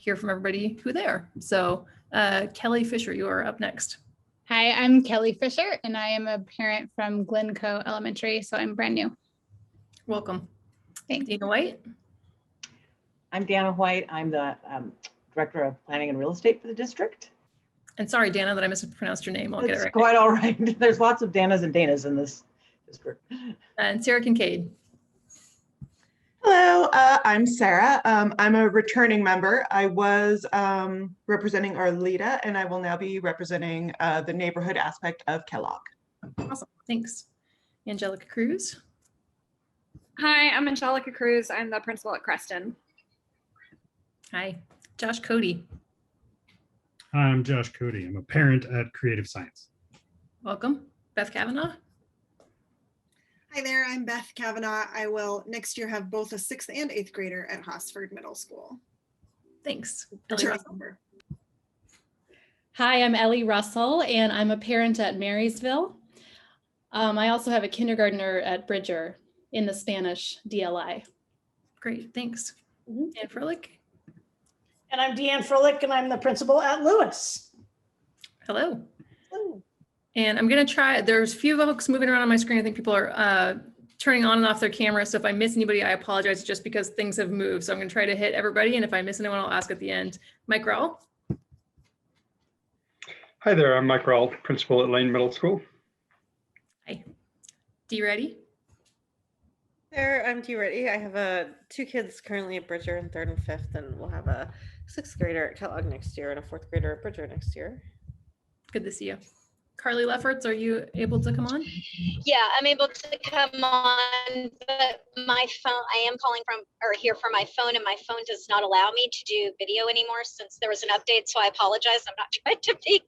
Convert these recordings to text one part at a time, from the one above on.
hear from everybody who they are. So Kelly Fisher, you are up next. Hi, I'm Kelly Fisher, and I am a parent from Glencoe Elementary, so I'm brand new. Welcome. Thanks. Dana White. I'm Dana White. I'm the Director of Planning and Real Estate for the district. And sorry, Dana, that I mispronounced your name. I'll get it right. Quite all right. There's lots of Danas and Danas in this district. And Sarah Kincaid. Hello, I'm Sarah. I'm a returning member. I was representing Arleta, and I will now be representing the neighborhood aspect of Kellogg. Awesome, thanks. Angelica Cruz. Hi, I'm Angelica Cruz. I'm the principal at Creston. Hi, Josh Cody. Hi, I'm Josh Cody. I'm a parent at Creative Science. Welcome. Beth Kavanaugh. Hi there, I'm Beth Kavanaugh. I will next year have both a 6th and 8th grader at Hosford Middle School. Thanks. Hi, I'm Ellie Russell, and I'm a parent at Marysville. I also have a kindergartner at Bridger in the Spanish DLI. Great, thanks. Dan Froelich. And I'm Deanne Froelich, and I'm the principal at Lewis. Hello. Hello. And I'm going to try, there's a few folks moving around on my screen. I think people are turning on and off their camera. So if I miss anybody, I apologize just because things have moved. So I'm going to try to hit everybody. And if I miss anyone, I'll ask at the end. Mike Rowell. Hi there, I'm Mike Rowell, principal at Lane Middle School. Hi. Dee Reddy. There, I'm Dee Reddy. I have 2 kids currently at Bridger in 3rd and 5th, and we'll have a 6th grader at Kellogg next year and a 4th grader at Bridger next year. Good to see you. Carly Lefferts, are you able to come on? Yeah, I'm able to come on, but my phone, I am calling from or here from my phone, and my phone does not allow me to do video anymore since there was an update. So I apologize. I'm not trying to be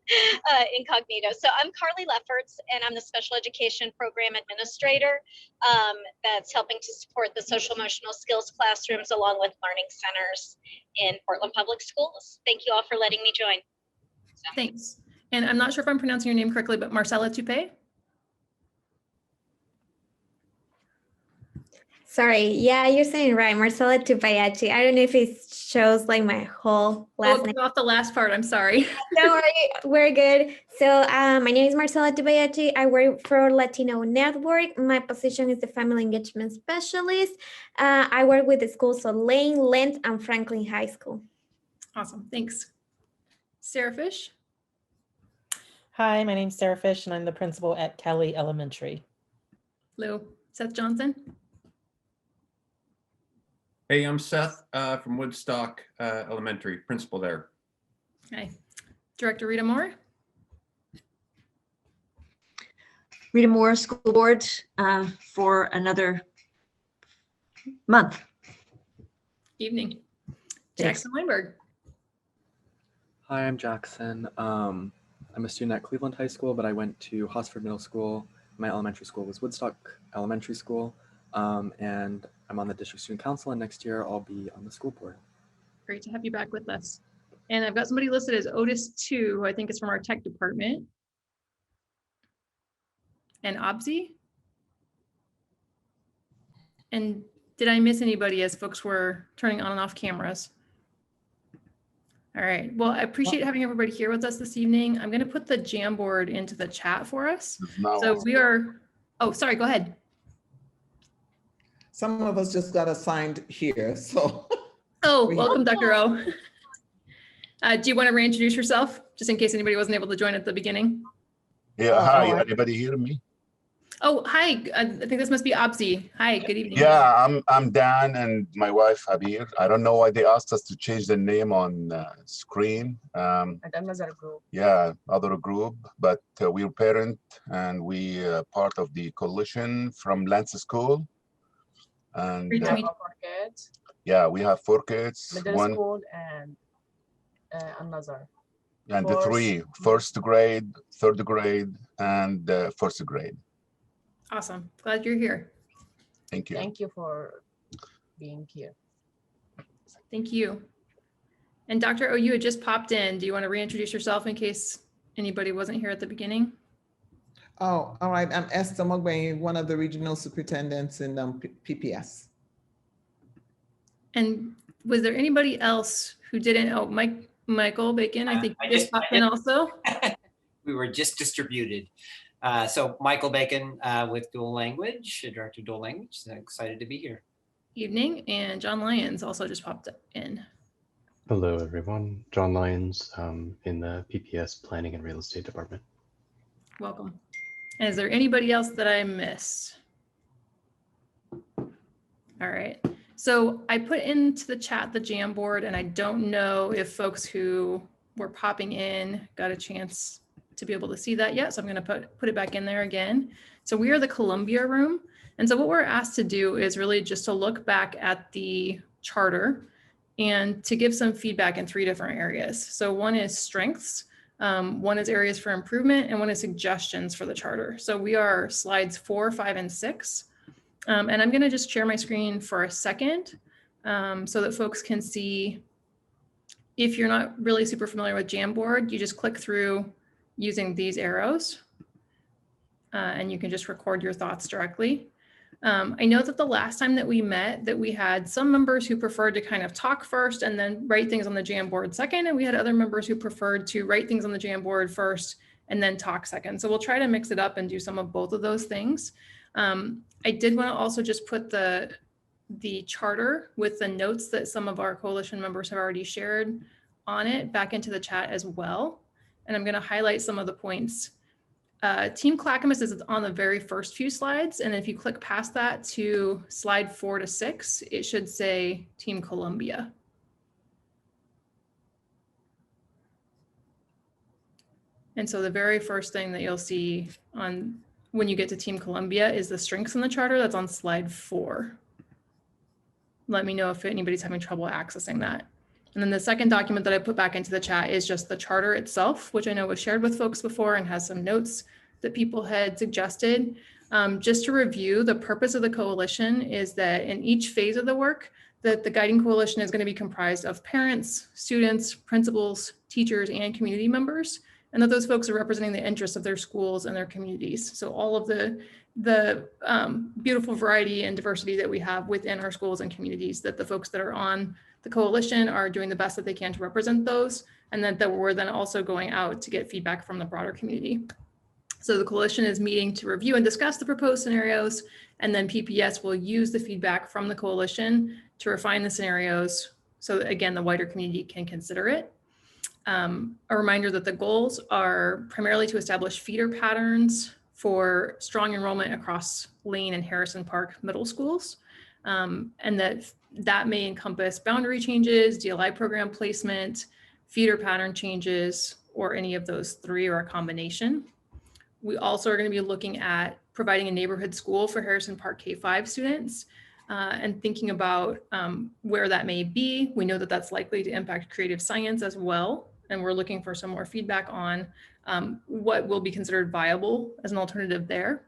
incognito. So I'm Carly Lefferts, and I'm the special education program administrator that's helping to support the social emotional skills classrooms along with learning centers in Portland Public Schools. Thank you all for letting me join. So. Thanks. And I'm not sure if I'm pronouncing your name correctly, but Marcella Toupé? Sorry, yeah, you're saying right, Marcella Tupayachi. I don't know if it shows like my whole last name. Off the last part, I'm sorry. Don't worry, we're good. So my name is Marcella Tupayachi. I work for Latino Network. My position is the Family Engagement Specialist. I work with the schools of Lane, Lent, and Franklin High School. Awesome, thanks. Sarah Fish? Hi, my name's Sarah Fish, and I'm the principal at Kelly Elementary. Hello, Seth Johnson. Hey, I'm Seth from Woodstock Elementary, principal there. Hi. Director Rita Moore. Rita Moore, school board for another month. Evening. Jackson Weinberg. Hi, I'm Jackson. I'm a student at Cleveland High School, but I went to Hosford Middle School. My elementary school was Woodstock Elementary School, and I'm on the district student council, and next year I'll be on the school board. Great to have you back with us. And I've got somebody listed as Otis 2, who I think is from our tech department. And Obzi. And did I miss anybody as folks were turning on and off cameras? All right, well, I appreciate having everybody here with us this evening. I'm going to put the Jamboard into the chat for us. So we are, oh, sorry, go ahead. Some of us just got assigned here, so. Oh, welcome, Dr. O. Do you want to reintroduce yourself, just in case anybody wasn't able to join at the beginning? Yeah, hi, anybody hear me? Oh, hi, I think this must be Obzi. Hi, good evening. Yeah, I'm Dan and my wife Habir. I don't know why they asked us to change the name on screen. Yeah, other group, but we're parent and we part of the coalition from Lance School. And yeah, we have 4 kids. Middle school and Nazar. And the 3, 1st grade, 3rd grade, and 1st grade. Awesome. Glad you're here. Thank you. Thank you for being here. Thank you. And Dr. O, you had just popped in. Do you want to reintroduce yourself in case anybody wasn't here at the beginning? Oh, all right. I'm Esther Mogbe, one of the regional superintendents in PPS. And was there anybody else who didn't, oh, Michael Bacon, I think I just just- popped I in just- also. We were just distributed. So Michael Bacon with dual language, director of dual language. So excited to be here. Evening, and John Lyons also just popped in. Hello, everyone. John Lyons in the PPS Planning and Real Estate Department. Welcome. And is there anybody else that I missed? All right. So I put into the chat the Jamboard, and I don't know if folks who were popping in got a chance to be able to see that yet. So I'm going to put it back in there again. So we are the Columbia room. And so what we're asked to do is really just to look back at the charter and to give some feedback in 3 different areas. So one is strengths, one is areas for improvement, and one is suggestions for the charter. So we are slides 4, 5, and 6. And I'm going to just share my screen for a second so that folks can see. If you're not really super familiar with Jamboard, you just click through using these arrows and you can just record your thoughts directly. I know that the last time that we met that we had some members who preferred to kind of talk first and then write things on the Jamboard second, and we had other members who preferred to write things on the Jamboard first and then talk second. So we'll try to mix it up and do some of both of those things. I did want to also just put the charter with the notes that some of our coalition members have already shared on it back into the chat as well. And I'm going to highlight some of the points. Team Clackamas is on the very first few slides. And if you click past that to slide 4 to 6, it should say Team Columbia. And so the very first thing that you'll see on when you get to Team Columbia is the strengths in the charter. That's on slide 4. Let me know if anybody's having trouble accessing that. And then the second document that I put back into the chat is just the charter itself, which I know was shared with folks before and has some notes that people had suggested. Just to review, the purpose of the coalition is that in each phase of the work, that the guiding coalition is going to be comprised of parents, students, principals, teachers, and community members, and that those folks are representing the interests of their schools and their communities. So all of the beautiful variety and diversity that we have within our schools and communities, that the folks that are on the coalition are doing the best that they can to represent those, and that we're then also going out to get feedback from the broader community. So the coalition is meeting to review and discuss the proposed scenarios, and then PPS will use the feedback from the coalition to refine the scenarios so that, again, the wider community can consider it. A reminder that the goals are primarily to establish feeder patterns for strong enrollment across Lane and Harrison Park middle schools, and that may encompass boundary changes, DLI program placement, feeder pattern changes, or any of those 3 or a combination. We also are going to be looking at providing a neighborhood school for Harrison Park K-5 students and thinking about where that may be. We know that that's likely to impact creative science as well. And we're looking for some more feedback on what will be considered viable as an alternative there.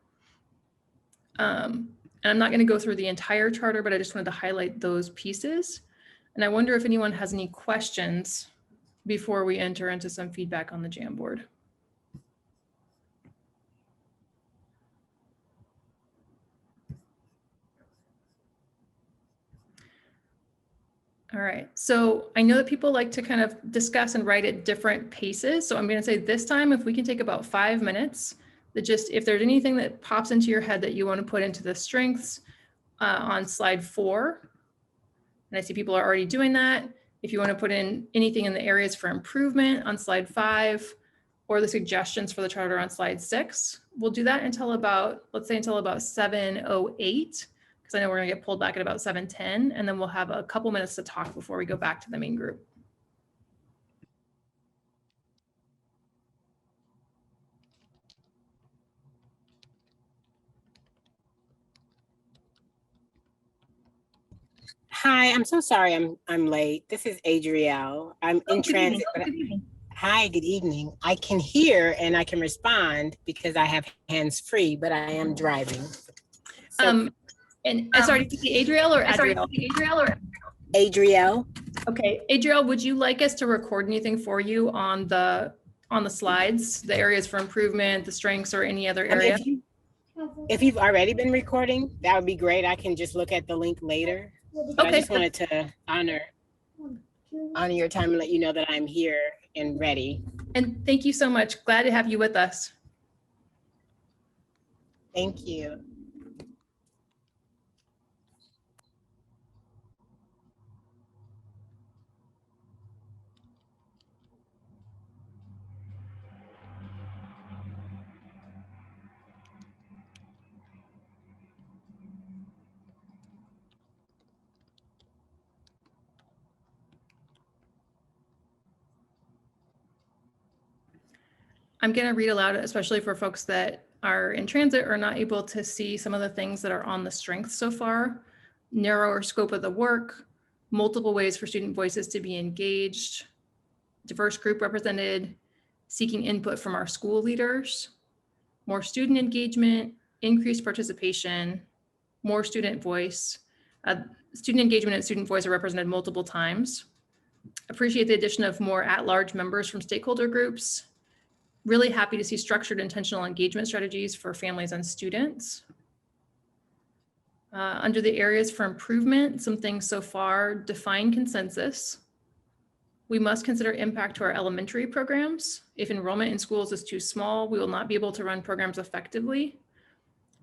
And I'm not going to go through the entire charter, but I just wanted to highlight those pieces. And I wonder if anyone has any questions before we enter into some feedback on the Jamboard. All right, so I know that people like to kind of discuss and write at different paces. So I'm going to say this time, if we can take about 5 minutes, that just if there's anything that pops into your head that you want to put into the strengths on slide 4, and I see people are already doing that. If you want to put in anything in the areas for improvement on slide 5, or the suggestions for the charter on slide 6, we'll do that until about, let's say until about 7:08. I know we're going to get pulled back at about 7:10, and then we'll have a couple minutes to talk before we go back to the main group. Hi, I'm so sorry I'm late. This is Adrielle. I'm in transit. Hi, good evening. I can hear and I can respond because I have hands free, but I am driving. So, sorry, did you say Adrielle or Adrielle? Adrielle. Okay, Adrielle, would you like us to record anything for you on the slides, the areas for improvement, the strengths, or any other area? If you've already been recording, that would be great. I can just look at the link later. But Okay. I just wanted to honor. honor your time and let you know that I'm here and ready. And thank you so much. Glad to have you with us. Thank you. I'm going to read aloud, especially for folks that are in transit or not able to see some of the things that are on the strengths so far. Narrower scope of the work, multiple ways for student voices to be engaged, diverse group represented, seeking input from our school leaders, more student engagement, increased participation, more student voice. Student engagement and student voice are represented multiple times. Appreciate the addition of more at-large members from stakeholder groups. Really happy to see structured intentional engagement strategies for families and students. Under the areas for improvement, some things so far: define consensus. We must consider impact to our elementary programs. If enrollment in schools is too small, we will not be able to run programs effectively.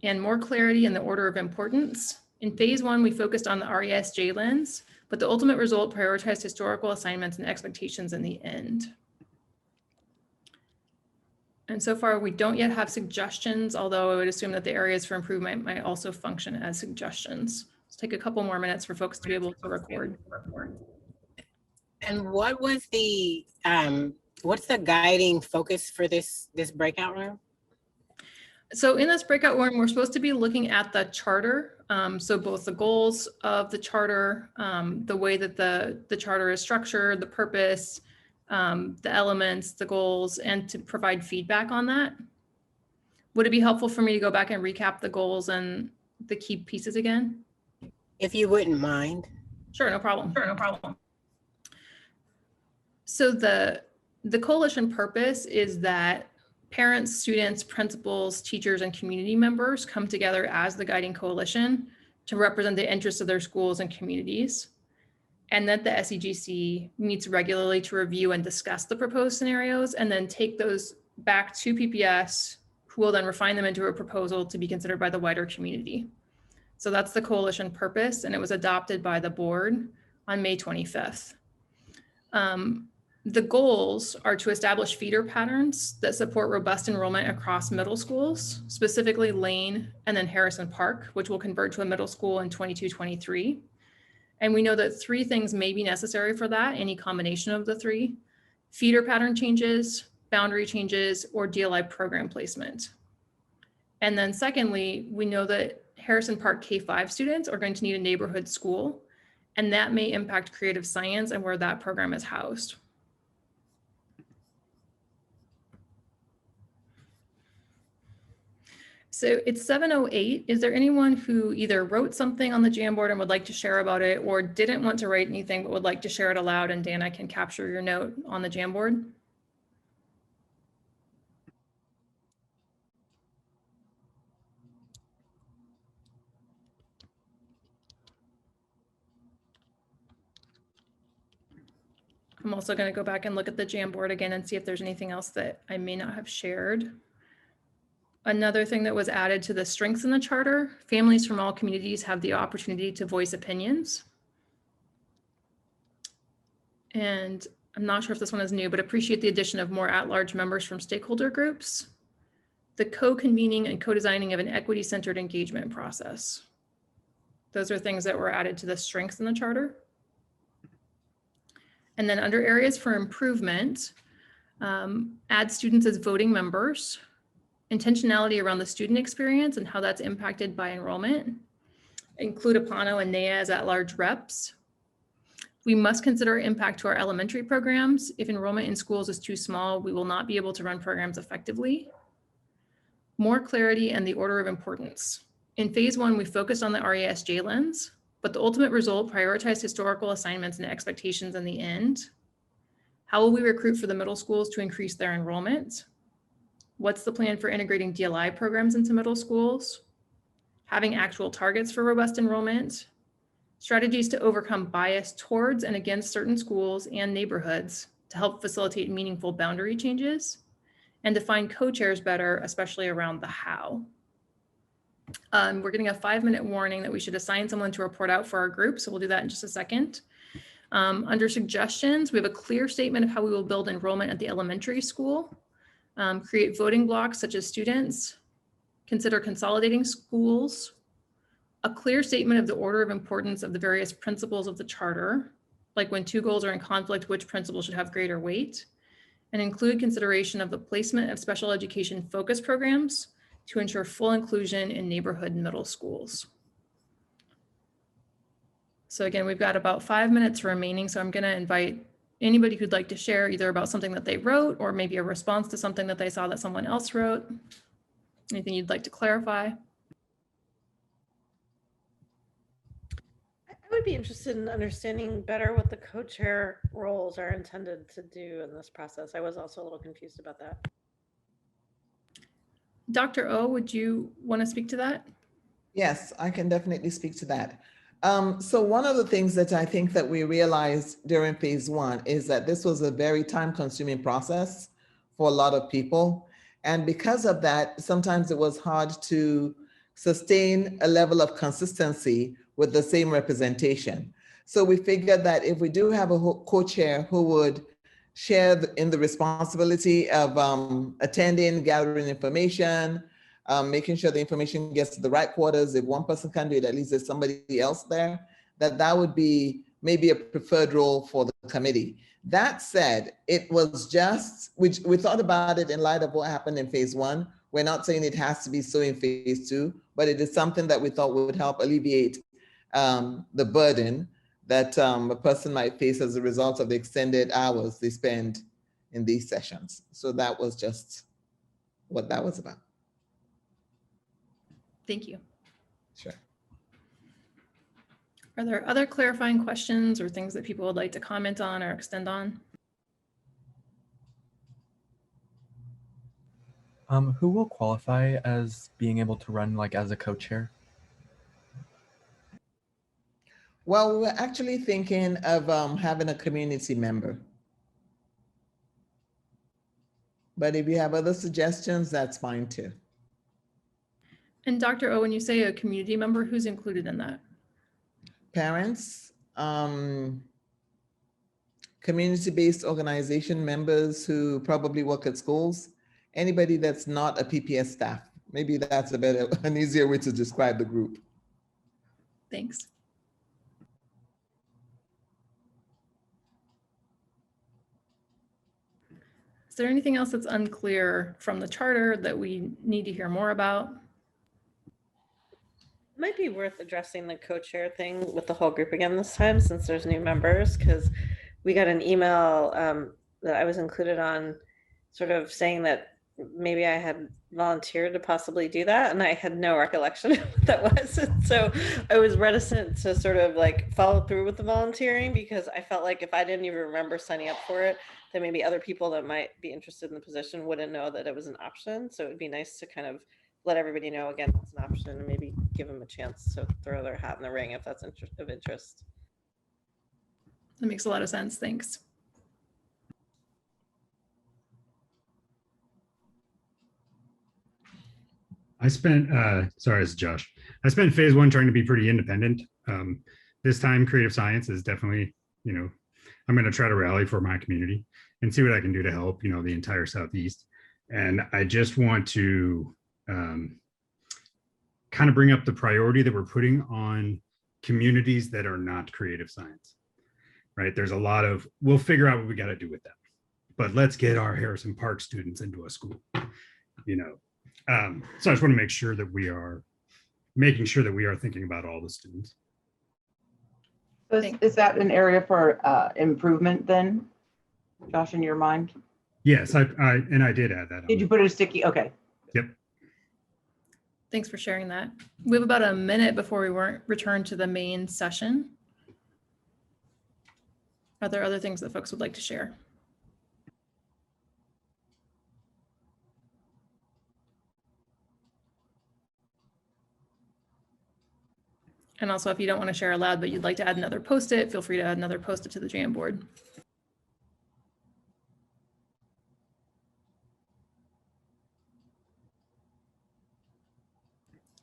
And more clarity in the order of importance. In phase 1, we focused on the RESJ lens, but the ultimate result prioritized historical assignments and expectations in the end. And so far, we don't yet have suggestions, although I would assume that the areas for improvement might also function as suggestions. Let's take a couple more minutes for folks to be able to record. And what was the what's the guiding focus for this breakout room? So in this breakout room, we're supposed to be looking at the charter. So both the goals of the charter, the way that the charter is structured, the purpose, the elements, the goals, and to provide feedback on that. Would it be helpful for me to go back and recap the goals and the key pieces again? If you wouldn't mind. Sure, no problem. So the coalition purpose is that parents, students, principals, teachers, and community members come together as the guiding coalition to represent the interests of their schools and communities, and that the SEGC meets regularly to review and discuss the proposed scenarios and then take those back to PPS, who will then refine them into a proposal to be considered by the wider community. So that's the coalition purpose, and it was adopted by the board on May 25th. The goals are to establish feeder patterns that support robust enrollment across middle schools, specifically Lane and then Harrison Park, which will convert to a middle school in 22-23. And we know that 3 things may be necessary for that, any combination of the 3: feeder pattern changes, boundary changes, or DLI program placement. And then secondly, we know that Harrison Park K-5 students are going to need a neighborhood school, and that may impact creative science and where that program is housed. So it's 7:08. Is there anyone who either wrote something on the Jamboard and would like to share about it, or didn't want to write anything but would like to share it aloud? And Dan, I can capture your note on the Jamboard. I'm also going to go back and look at the Jamboard again and see if there's anything else that I may not have shared. Another thing that was added to the strengths in the charter: families from all communities have the opportunity to voice opinions. And I'm not sure if this one is new, but appreciate the addition of more at-large members from stakeholder groups, the co-convening and co-designing of an equity-centered engagement process. Those are things that were added to the strengths in the charter. And then under areas for improvement, add students as voting members, intentionality around the student experience and how that's impacted by enrollment, include Apano and NEA as at-large reps. We must consider impact to our elementary programs. If enrollment in schools is too small, we will not be able to run programs effectively. More clarity and the order of importance. In phase 1, we focused on the RESJ lens, but the ultimate result prioritized historical assignments and expectations in the end. How will we recruit for the middle schools to increase their enrollment? What's the plan for integrating DLI programs into middle schools? Having actual targets for robust enrollment, strategies to overcome bias towards and against certain schools and neighborhoods to help facilitate meaningful boundary changes, and define co-chairs better, especially around the how. We're getting a 5-minute warning that we should assign someone to report out for our group, so we'll do that in just a second. Under suggestions, we have a clear statement of how we will build enrollment at the elementary school, create voting blocks such as students, consider consolidating schools, a clear statement of the order of importance of the various principles of the charter, like when 2 goals are in conflict, which principle should have greater weight, and include consideration of the placement of special education focus programs to ensure full inclusion in neighborhood middle schools. So again, we've got about 5 minutes remaining, so I'm going to invite anybody who'd like to share either about something that they wrote or maybe a response to something that they saw that someone else wrote. Anything you'd like to clarify? I would be interested in understanding better what the co-chair roles are intended to do in this process. I was also a little confused about that. Dr. O, would you want to speak to that? Yes, I can definitely speak to that. So one of the things that I think that we realized during phase 1 is that this was a very time-consuming process for a lot of people. And because of that, sometimes it was hard to sustain a level of consistency with the same representation. So we figured that if we do have a co-chair who would share in the responsibility of attending, gathering information, making sure the information gets to the right quarters. If one person can do it, at least there's somebody else there, that would be maybe a preferred role for the committee. That said, it was just, we thought about it in light of what happened in phase 1. We're not saying it has to be so in phase 2, but it is something that we thought would help alleviate the burden that a person might face as a result of the extended hours they spend in these sessions. So that was just what that was about. Thank you. Sure. Are there other clarifying questions or things that people would like to comment on or extend on? Who will qualify as being able to run like as a co-chair? Well, we were actually thinking of having a community member. But if you have other suggestions, that's fine too. And Dr. O, when you say a community member, who's included in that? Parents, community-based organization members who probably work at schools, anybody that's not a PPS staff. Maybe that's an easier way to describe the group. Thanks. Is there anything else that's unclear from the charter that we need to hear more about? It might be worth addressing the co-chair thing with the whole group again this time, since there's new members, because we got an email that I was included on sort of saying that maybe I had volunteered to possibly do that, and I had no recollection of what that was. And so I was reticent to sort of like follow through with the volunteering, because I felt like if I didn't even remember signing up for it, then maybe other people that might be interested in the position wouldn't know that it was an option. So it would be nice to kind of let everybody know again it's an option, and maybe give them a chance to throw their hat in the ring if that's of interest. That makes a lot of sense. Thanks. I spent, sorry, it's Josh. I spent phase 1 trying to be pretty independent. This time, creative science is definitely, I'm going to try to rally for my community and see what I can do to help, the entire Southeast. And I just want to kind of bring up the priority that we're putting on communities that are not creative science, right? There's a lot of, we'll figure out what we got to do with them, but let's get our Harrison Park students into a school, So I just want to make sure that we are making sure that we are thinking about all the students. Is that an area for improvement then, Josh, in your mind? Yes, I did add that. Did you put a sticky? Okay. Yep. Thanks for sharing that. We have about a minute before we return to the main session. Are there other things that folks would like to share? And also, if you don't want to share aloud, but you'd like to add another post-it, feel free to add another post-it to the Jamboard.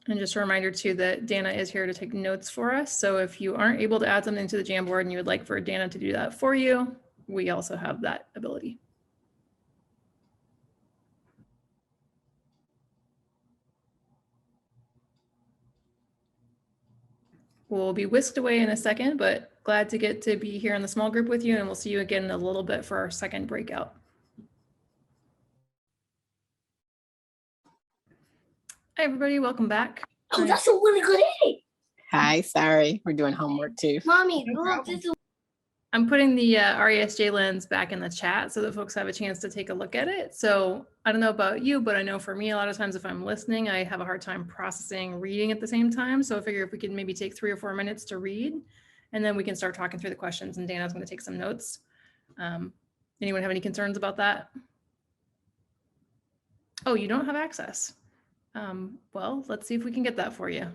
And just a reminder too that Dana is here to take notes for us. So if you aren't able to add something to the Jamboard and you would like for Dana to do that for you, we also have that ability. We'll be whisked away in a second, but glad to get to be here in the small group with you, and we'll see you again in a little bit for our second breakout. Hi, everybody. Welcome back. Oh, that's a really good egg. Hi, sorry. We're doing homework too. Mommy, look, this is I'm putting the RESJ lens back in the chat so that folks have a chance to take a look at it. So I don't know about you, but I know for me, a lot of times if I'm listening, I have a hard time processing reading at the same time. So I figure if we could maybe take 3 or 4 minutes to read, and then we can start talking through the questions, and Dana's going to take some notes. Anyone have any concerns about that? Oh, you don't have access. Well, let's see if we can get that for you.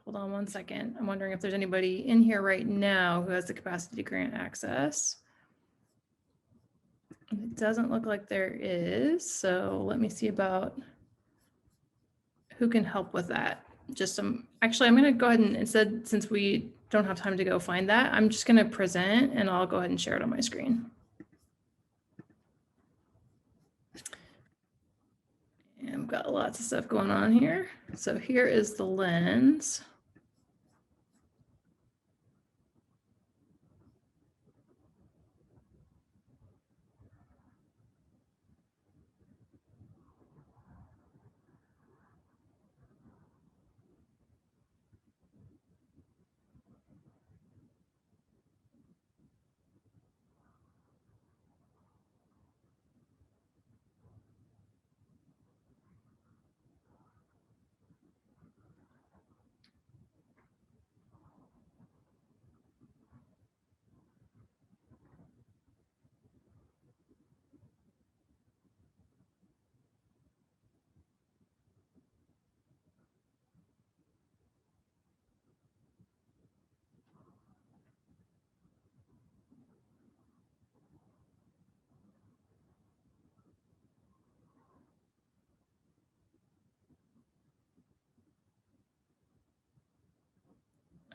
Hold on one second. I'm wondering if there's anybody in here right now who has the capacity to grant access. It doesn't look like there is. So let me see about who can help with that. Actually, I'm going to go ahead and instead, since we don't have time to go find that, I'm just going to present and I'll go ahead and share it on my screen. And we've got lots of stuff going on here. So here is the lens.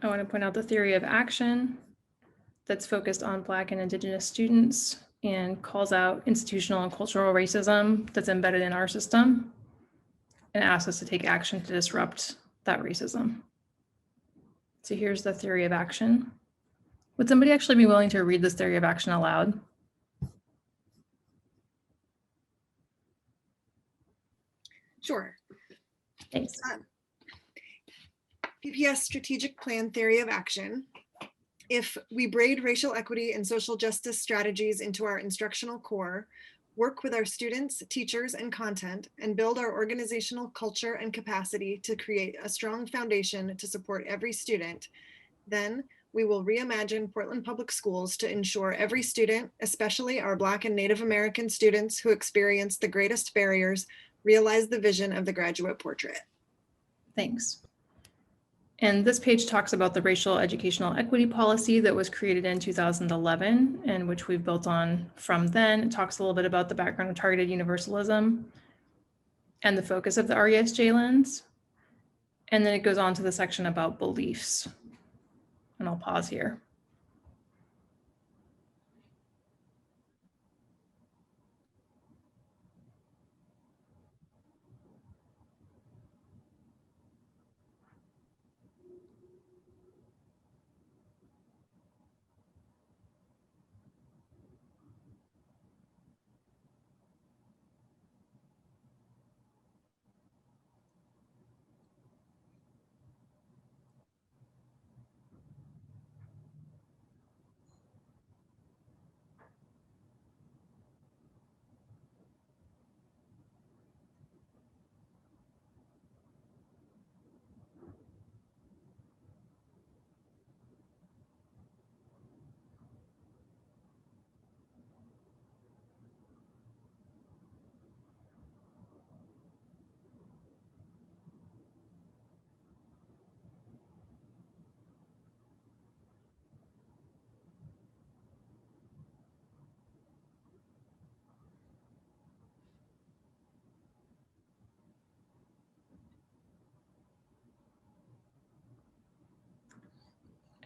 I want to point out the theory of action that's focused on Black and Indigenous students and calls out institutional and cultural racism that's embedded in our system and asks us to take action to disrupt that racism. So here's the theory of action. Would somebody actually be willing to read this theory of action aloud? Sure. Thanks. PPS Strategic Plan Theory of Action. If we braid racial equity and social justice strategies into our instructional core, work with our students, teachers, and content, and build our organizational culture and capacity to create a strong foundation to support every student, then we will reimagine Portland Public Schools to ensure every student, especially our Black and Native American students who experience the greatest barriers, realize the vision of the graduate portrait. Thanks. And this page talks about the racial educational equity policy that was created in 2011 and which we've built on from then. It talks a little bit about the background of targeted universalism and the focus of the RESJ lens. And then it goes on to the section about beliefs. And I'll pause here.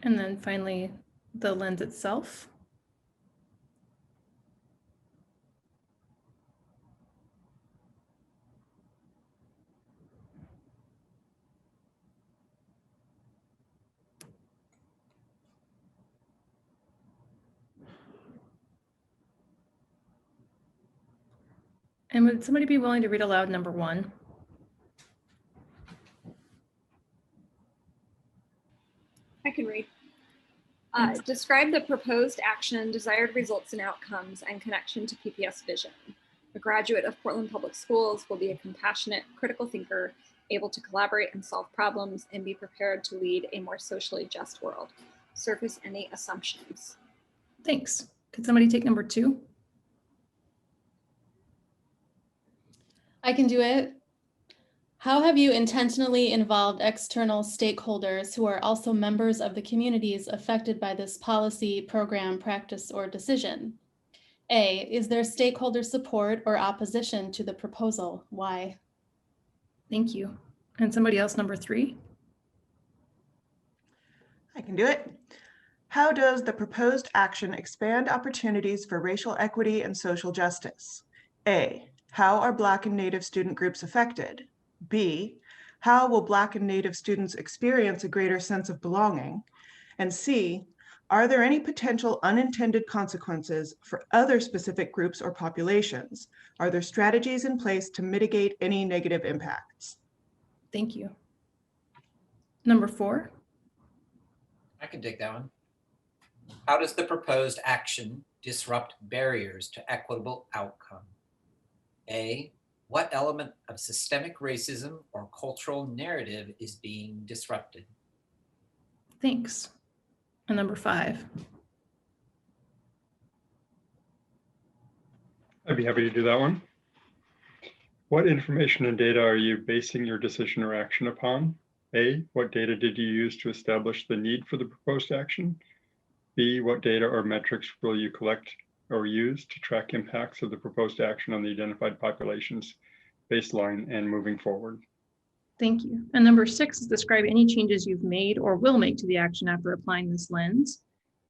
And then finally, the lens itself. And would somebody be willing to read aloud number 1? I can read. Describe the proposed action, desired results and outcomes, and connection to PPS vision. A graduate of Portland Public Schools will be a compassionate, critical thinker, able to collaborate and solve problems, and be prepared to lead a more socially just world. Surface any assumptions. Thanks. Could somebody take number 2? I can do it. How have you intentionally involved external stakeholders who are also members of the communities affected by this policy, program, practice, or decision? A, is there stakeholder support or opposition to the proposal? Why? Thank you. And somebody else, number 3? I can do it. How does the proposed action expand opportunities for racial equity and social justice? A, how are Black and Native student groups affected? B, how will Black and Native students experience a greater sense of belonging? And C, are there any potential unintended consequences for other specific groups or populations? Are there strategies in place to mitigate any negative impacts? Thank you. Number 4? I can take that one. How does the proposed action disrupt barriers to equitable outcome? A, what element of systemic racism or cultural narrative is being disrupted? Thanks. And number 5? I'd be happy to do that one. What information and data are you basing your decision or action upon? A, what data did you use to establish the need for the proposed action? B, what data or metrics will you collect or use to track impacts of the proposed action on the identified populations, baseline, and moving forward? Thank you. And number 6 is describe any changes you've made or will make to the action after applying this lens.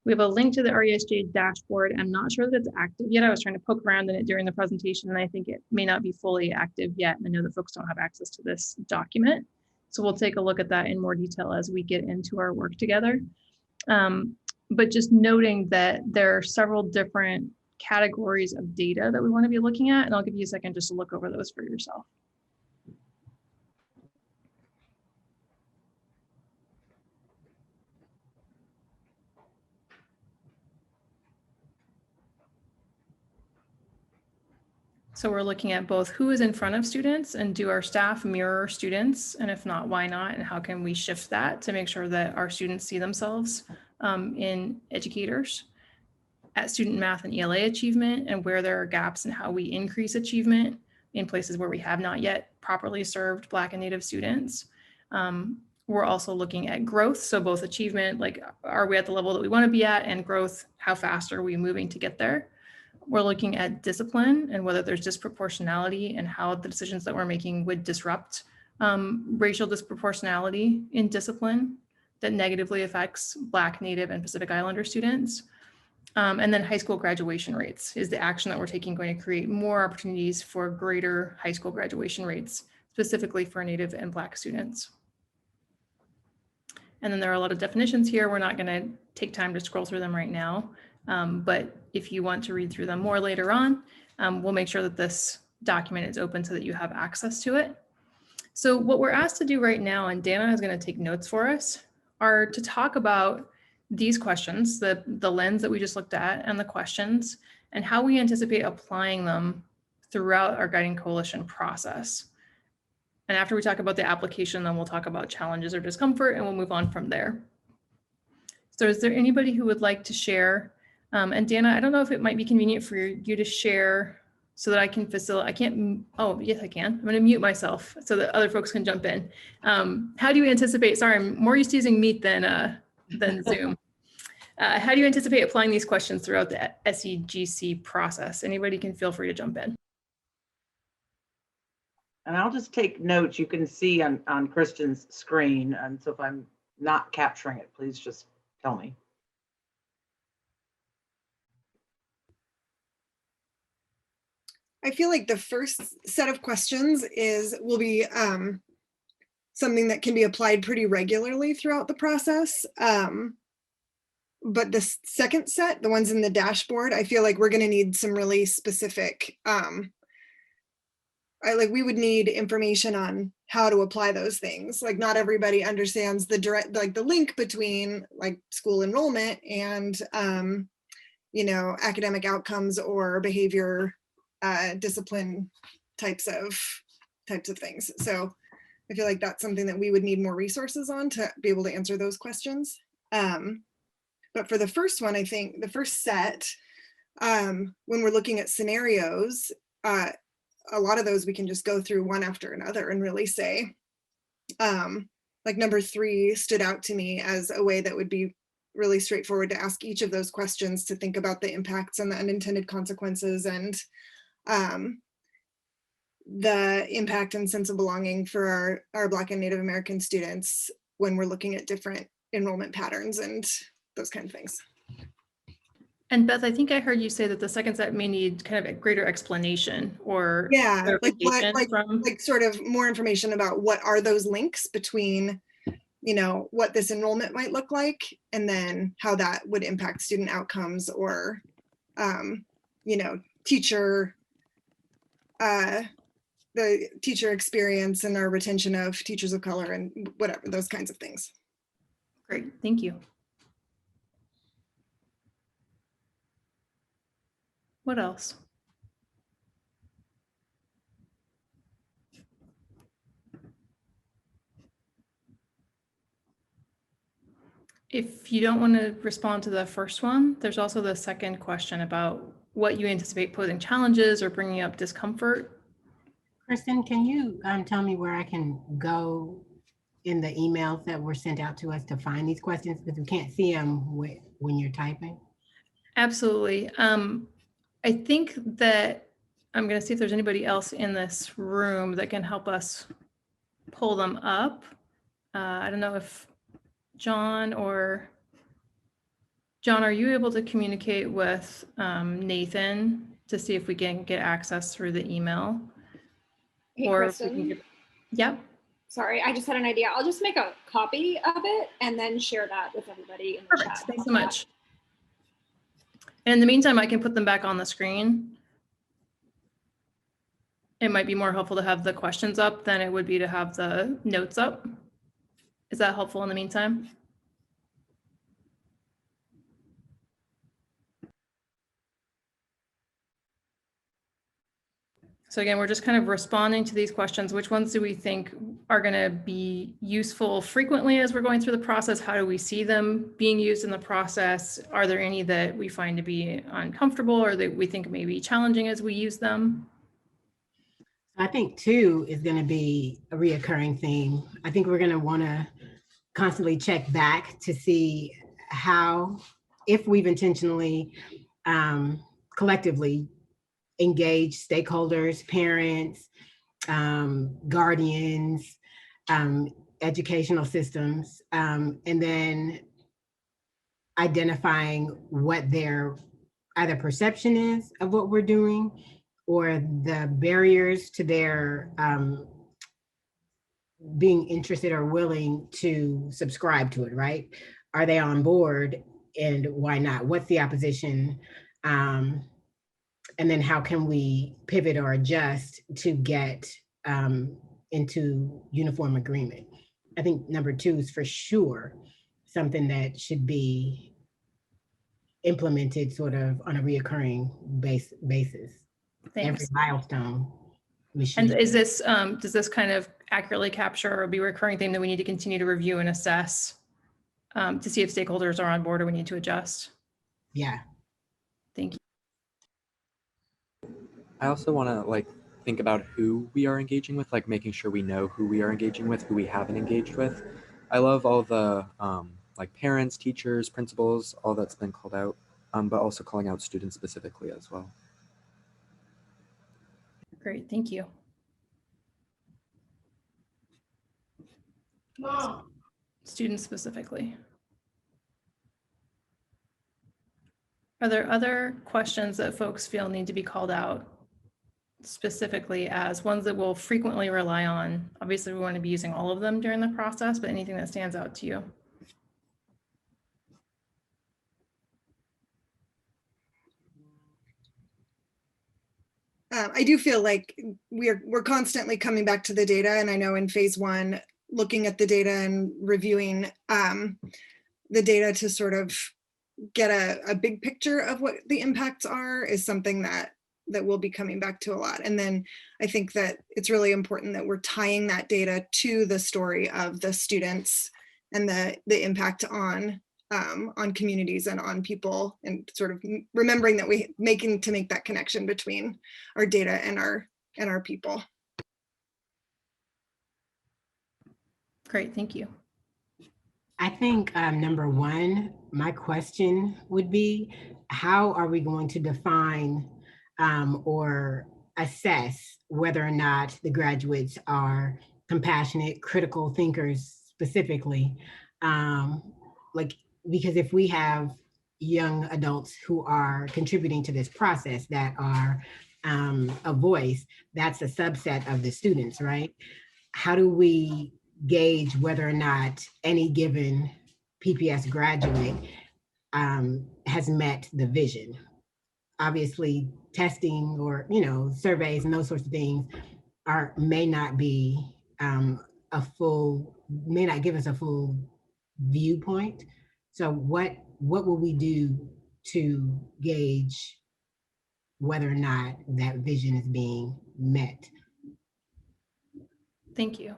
We have a link to the Resg Dashboard. I'm not sure that it's active yet. I was trying to poke around in it during the presentation, and I think it may not be fully active yet. I know that folks don't have access to this document. So we'll take a look at that in more detail as we get into our work together. But just noting that there are several different categories of data that we want to be looking at, and I'll give you a second just to look over those for yourself. So we're looking at both who is in front of students and do our staff mirror students, and if not, why not, and how can we shift that to make sure that our students see themselves in educators, at student math and ELA achievement, and where there are gaps and how we increase achievement in places where we have not yet properly served Black and Native students. We're also looking at growth, so both achievement, like are we at the level that we want to be at, and growth, how fast are we moving to get there? We're looking at discipline and whether there's disproportionality and how the decisions that we're making would disrupt racial disproportionality in discipline that negatively affects Black, Native, and Pacific Islander students. And then high school graduation rates. Is the action that we're taking going to create more opportunities for greater high school graduation rates, specifically for Native and Black students? And then there are a lot of definitions here. We're not going to take time to scroll through them right now. But if you want to read through them more later on, we'll make sure that this document is open so that you have access to it. So what we're asked to do right now, and Dana is going to take notes for us, are to talk about these questions, the lens that we just looked at and the questions, and how we anticipate applying them throughout our Guiding Coalition process. And after we talk about the application, then we'll talk about challenges or discomfort, and we'll move on from there. So is there anybody who would like to share? And Dana, I don't know if it might be convenient for you to share so that I can facilitate. I can't, oh, yes, I can. I'm going to mute myself so that other folks can jump in. How do you anticipate, sorry, I'm more used to using Meet than Zoom. How do you anticipate applying these questions throughout the SEGC process? Anybody can feel free to jump in. And I'll just take notes. You can see on Kristen's screen. And so if I'm not capturing it, please just tell me. I feel like the first set of questions will be something that can be applied pretty regularly throughout the process. But the second set, the ones in the dashboard, I feel like we're going to need some really specific, we would need information on how to apply those things. Like not everybody understands the direct, like the link between like school enrollment and, academic outcomes or behavior, discipline types of things. So I feel like that's something that we would need more resources on to be able to answer those questions. But for the first one, I think the first set, when we're looking at scenarios, a lot of those we can just go through one after another and really say, like number 3 stood out to me as a way that would be really straightforward to ask each of those questions, to think about the impacts and the unintended consequences and the impact and sense of belonging for our Black and Native American students when we're looking at different enrollment patterns and those kind of things. And Beth, I think I heard you say that the second set may need kind of a greater explanation or like sort of more information about what are those links between, what this enrollment might look like, and then how that would impact student outcomes or, teacher, the teacher experience and our retention of teachers of color and whatever, those kinds of things. Great, thank you. What else? If you don't want to respond to the first one, there's also the second question about what you anticipate posing challenges or bringing up discomfort. Kristen, can you tell me where I can go in the emails that were sent out to us to find these questions? Because we can't see them when you're typing. Absolutely. I think that I'm going to see if there's anybody else in this room that can help us pull them up. I don't know if John, are you able to communicate with Nathan to see if we can get access through the email? Hey, or Kristen. Yep. Sorry, I just had an idea. I'll just make a copy of it and then share that with everybody in the Perfect. chat. Thanks so much. And in the meantime, I can put them back on the screen. It might be more helpful to have the questions up than it would be to have the notes up. Is that helpful in the meantime? So again, we're just kind of responding to these questions. Which ones do we think are going to be useful frequently as we're going through the process? How do we see them being used in the process? Are there any that we find to be uncomfortable or that we think may be challenging as we use them? I think 2 is going to be a reoccurring theme. I think we're going to want to constantly check back to see how, if we've intentionally, collectively engage stakeholders, parents, guardians, educational systems, and then identifying what their either perception is of what we're doing or the barriers to their being interested or willing to subscribe to it, right? Are they on board and why not? What's the opposition? And then how can we pivot or adjust to get into uniform agreement? I think number 2 is for sure something that should be implemented sort of on a reoccurring basis. Thanks. Every milestone. And is this, does this kind of accurately capture or be a recurring theme that we need to continue to review and assess to see if stakeholders are on board or we need to adjust? Yeah. Thank you. I also want to think about who we are engaging with, making sure we know who we are engaging with, who we haven't engaged with. I love all the parents, teachers, principals, all that's been called out, but also calling out students specifically as well. Great, thank you. Students specifically. Are there other questions that folks feel need to be called out specifically as ones that we'll frequently rely on? Obviously, we want to be using all of them during the process, but anything that stands out to you? I do feel like we're constantly coming back to the data, and I know in phase one, looking at the data and reviewing the data to sort of get a big picture of what the impacts are is something that we'll be coming back to a lot. And then I think that it's really important that we're tying that data to the story of the students and the impact on communities and on people, and sort of remembering that we make that connection between our data and our people. Great, thank you. I think number one, my question would be, how are we going to define or assess whether or not the graduates are compassionate, critical thinkers specifically? Because if we have young adults who are contributing to this process that are a voice, that's a subset of the students, right? How do we gauge whether or not any given PPS graduate has met the vision? Obviously, testing or surveys and those sorts of things may not be may not give us a full viewpoint. So what will we do to gauge whether or not that vision is being met? Thank you.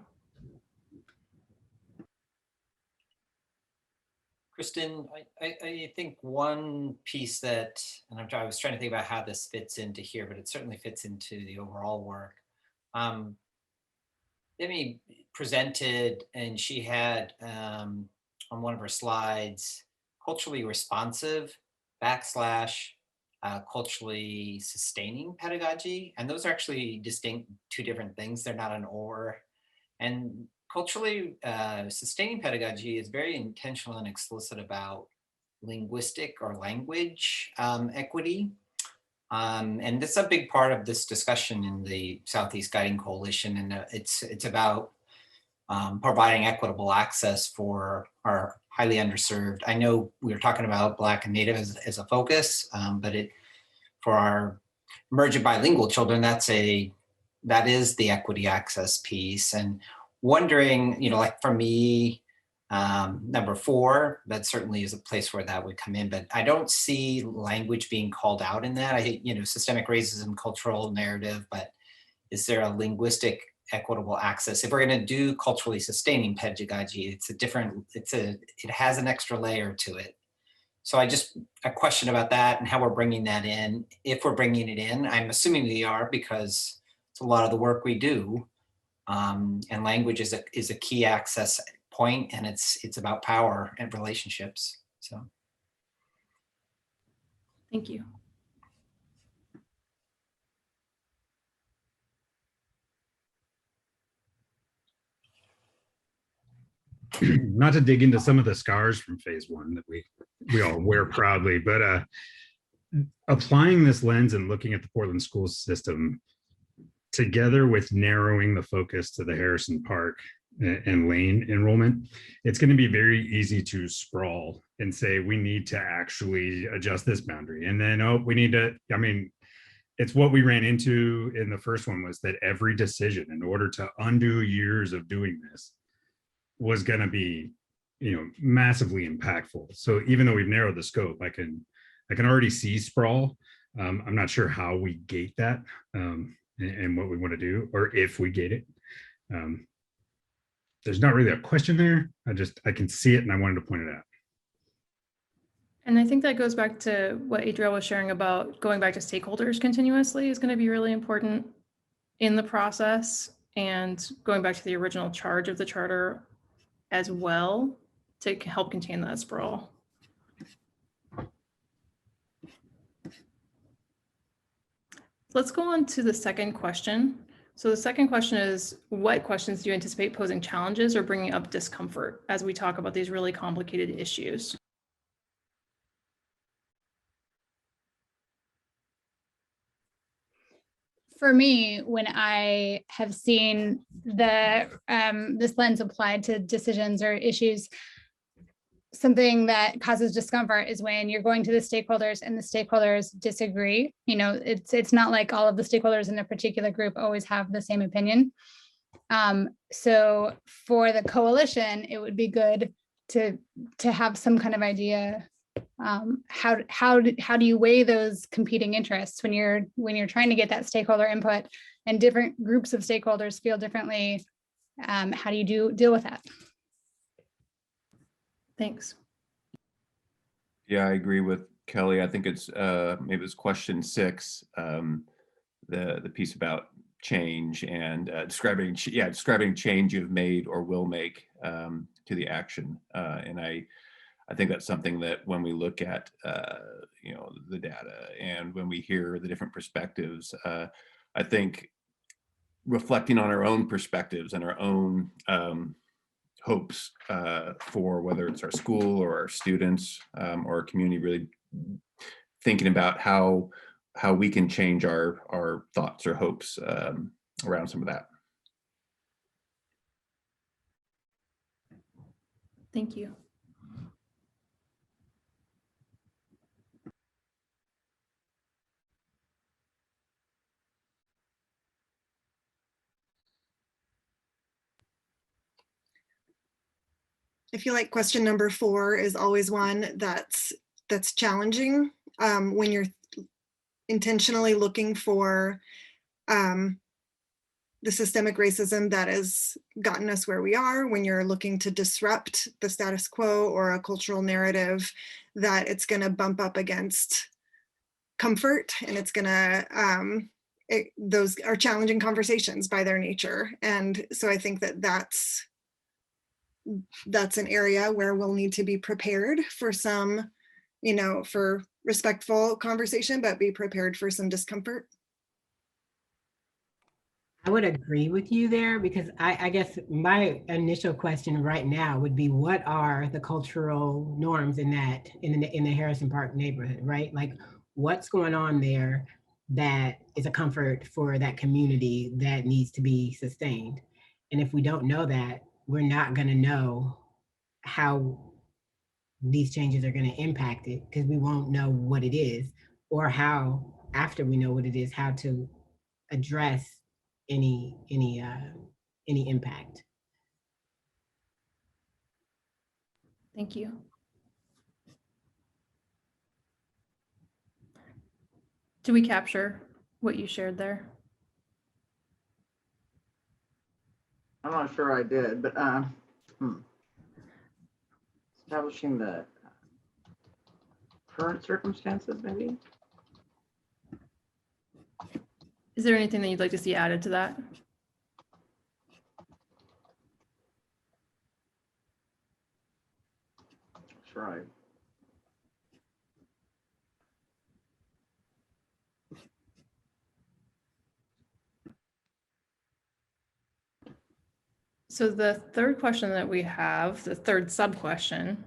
Kristen, I think one piece that, and I was trying to think about how this fits into here, but it certainly fits into the overall work. Demi presented, and she had on one of her slides, culturally responsive / culturally sustaining pedagogy. And those are actually distinct, two different things. They're not an or. And culturally sustaining pedagogy is very intentional and explicit about linguistic or language equity. And that's a big part of this discussion in the Southeast Guiding Coalition. And it's about providing equitable access for our highly underserved. I know we were talking about Black and Native as a focus, but for our emergent bilingual children, that is the equity access piece. And wondering, like for me, number 4, that certainly is a place where that would come in, but I don't see language being called out in that. I hate, systemic racism, cultural narrative, but is there a linguistic equitable access? If we're going to do culturally sustaining pedagogy, it has an extra layer to it. So a question about that and how we're bringing that in. If we're bringing it in, I'm assuming we are, because it's a lot of the work we do. And language is a key access point, and it's about power and relationships. So, thank you. Not to dig into some of the scars from phase 1 that we all wear proudly, but applying this lens and looking at the Portland school system together with narrowing the focus to the Harrison Park and Lane enrollment, it's going to be very easy to sprawl and say we need to actually adjust this boundary, and then we need to. I mean, it's what we ran into in the first one, was that every decision, in order to undo years of doing this, was going to be massively impactful. So even though we've narrowed the scope, I can already see sprawl. I'm not sure how we gate that and what we want to do, or if we gate it. There's not really a question there. I can see it, and I wanted to point it out. And I think that goes back to what Adriel was sharing about going back to stakeholders continuously is going to be really important in the process, and going back to the original charge of the charter as well to help contain that sprawl. Let's go on to the second question. So the second question is, what questions do you anticipate posing challenges or bringing up discomfort as we talk about these really complicated issues? for me, when I have seen this lens applied to decisions or issues, something that causes discomfort is when you're going to the stakeholders and the stakeholders disagree. You know, it's not like all of the stakeholders in a particular group always have the same opinion. So for the coalition, it would be good to have some kind of idea. How do you weigh those competing interests when you're trying to get that stakeholder input and different groups of stakeholders feel differently? How do you deal with that? Thanks. Yeah, I agree with Kelly. I think it's maybe it's question 6, the piece about change and describing change you've made or will make to the action. And I think that's something that when we look at you know, the data and when we hear the different perspectives, I think reflecting on our own perspectives and our own hopes for whether it's our school or our students or our community, really thinking about how we can change our thoughts or hopes around some of that. Thank you. I feel like question number 4 is always one that's challenging when you're intentionally looking for the systemic racism that has gotten us where we are, when you're looking to disrupt the status quo or a cultural narrative that it's going to bump up against comfort, and it's going to those are challenging conversations by their nature. And so I think that that's an area where we'll need to be prepared for some, you know, for respectful conversation, but be prepared for some discomfort. I would agree with you there, because I guess my initial question right now would be, what are the cultural norms in the Harrison Park neighborhood, right? Like, what's going on there that is a comfort for that community that needs to be sustained? And if we don't know that, we're not going to know how these changes are going to impact it, because we won't know what it is, or how, after we know what it is, how to address any impact. Thank you. Do we capture what you shared there? I'm not sure I did, but establishing the current circumstances, maybe. Is there anything that you'd like to see added to that? Try. So the third question that we have, the third sub-question,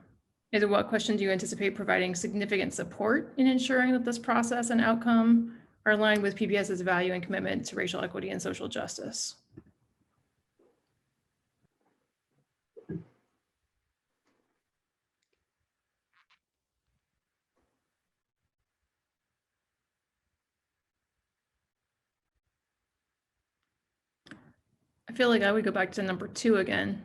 is what question do you anticipate providing significant support in ensuring that this process and outcome are aligned with PPS's value and commitment to racial equity and social justice? I feel like I would go back to number 2 again,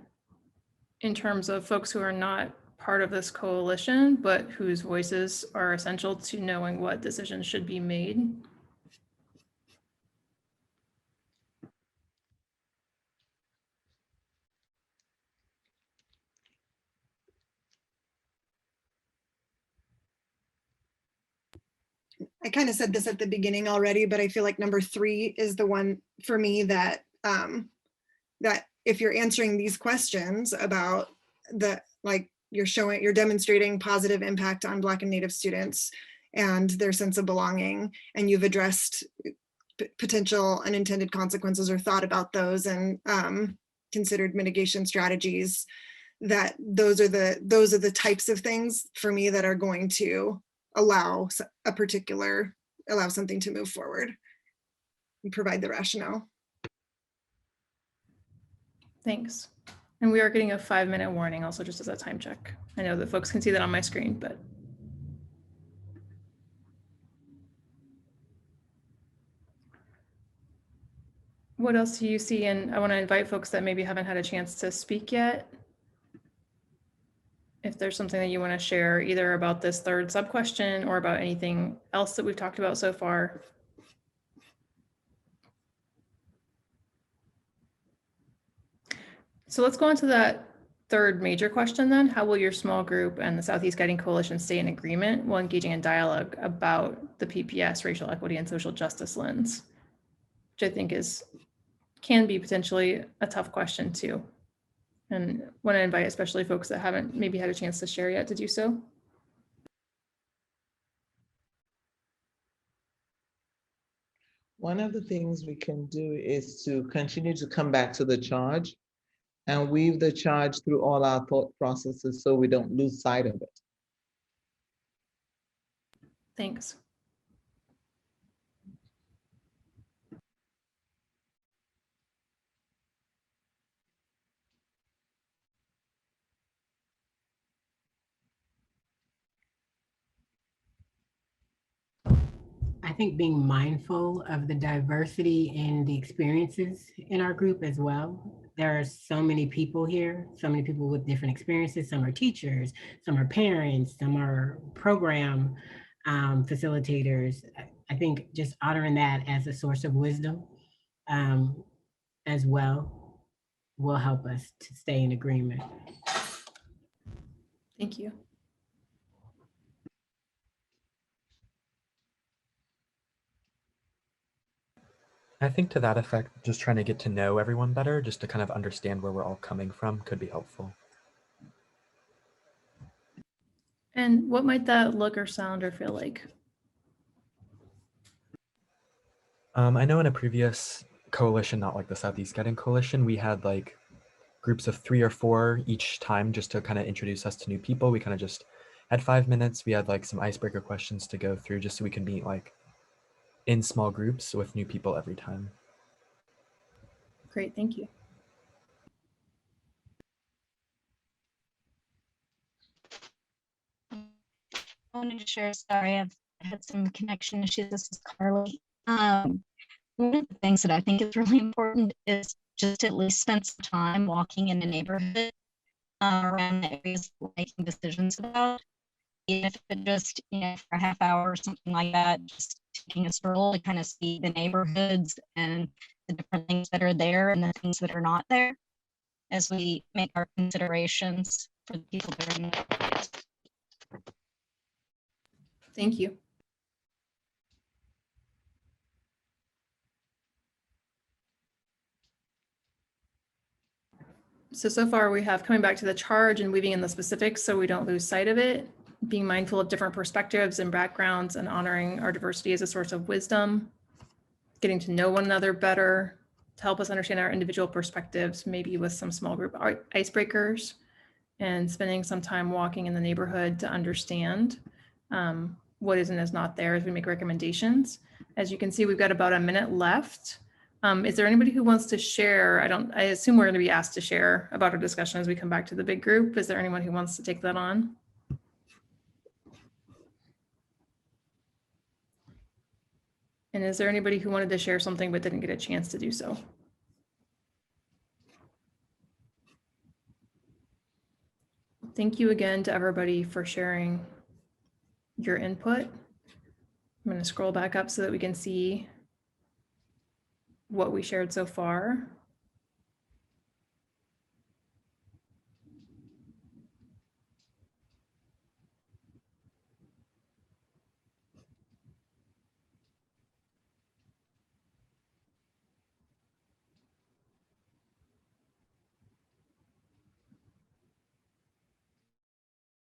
in terms of folks who are not part of this coalition, but whose voices are essential to knowing what decisions should be made. I kind of said this at the beginning already, but I feel like number 3 is the one for me that that if you're answering these questions about you're demonstrating positive impact on Black and Native students and their sense of belonging, and you've addressed potential unintended consequences or thought about those and considered mitigation strategies, that those are the types of things for me that are going to allow something to move forward. provide the rationale. Thanks. And we are getting a 5-minute warning also, just as a time check. I know that folks can see that on my screen, but. What else do you see? And I want to invite folks that maybe haven't had a chance to speak yet. If there's something that you want to share either about this third sub-question or about anything else that we've talked about so far. So let's go on to that third major question then. How will your small group and the Southeast Guiding Coalition stay in agreement while engaging in dialogue about the PPS racial equity and social justice lens? Which I think can be potentially a tough question too. And want to invite especially folks that haven't maybe had a chance to share yet to do so. One of the things we can do is to continue to come back to the charge and weave the charge through all our thought processes so we don't lose sight of it. Thanks. I think being mindful of the diversity and the experiences in our group as well. There are so many people here, so many people with different experiences. Some are teachers, some are parents, some are program facilitators. I think just honoring that as a source of wisdom as well will help us to stay in agreement. Thank you. I think to that effect, just trying to get to know everyone better, just to kind of understand where we're all coming from could be helpful. And what might that look or sound or feel like? I know in a previous coalition, not like the Southeast Guiding Coalition, we had like groups of 3 or 4 each time just to kind of introduce us to new people. We kind of just had 5 minutes. We had like some icebreaker questions to go through just so we can meet like in small groups with new people every time. Great, thank you. I wanted to share, sorry, I've had some connection issues. This is Carly. One of the things that I think is really important is just to at least spend some time walking in a neighborhood around the areas we're making decisions about. Even if it just, for a half hour or something like that, just taking a stroll to kind of see the neighborhoods and the different things that are there and the things that are not there as we make our considerations for the people that are in the areas. Thank you. So far we have coming back to the charge and weaving in the specifics so we don't lose sight of it, being mindful of different perspectives and backgrounds and honoring our diversity as a source of wisdom, getting to know one another better to help us understand our individual perspectives, maybe with some small group icebreakers, and spending some time walking in the neighborhood to understand what is and is not there as we make recommendations. As you can see, we've got about a minute left. Is there anybody who wants to share? I assume we're going to be asked to share about our discussion as we come back to the big group. Is there anyone who wants to take that on? And is there anybody who wanted to share something but didn't get a chance to do so? Thank you again to everybody for sharing your input. I'm going to scroll back up so that we can see what we shared so far.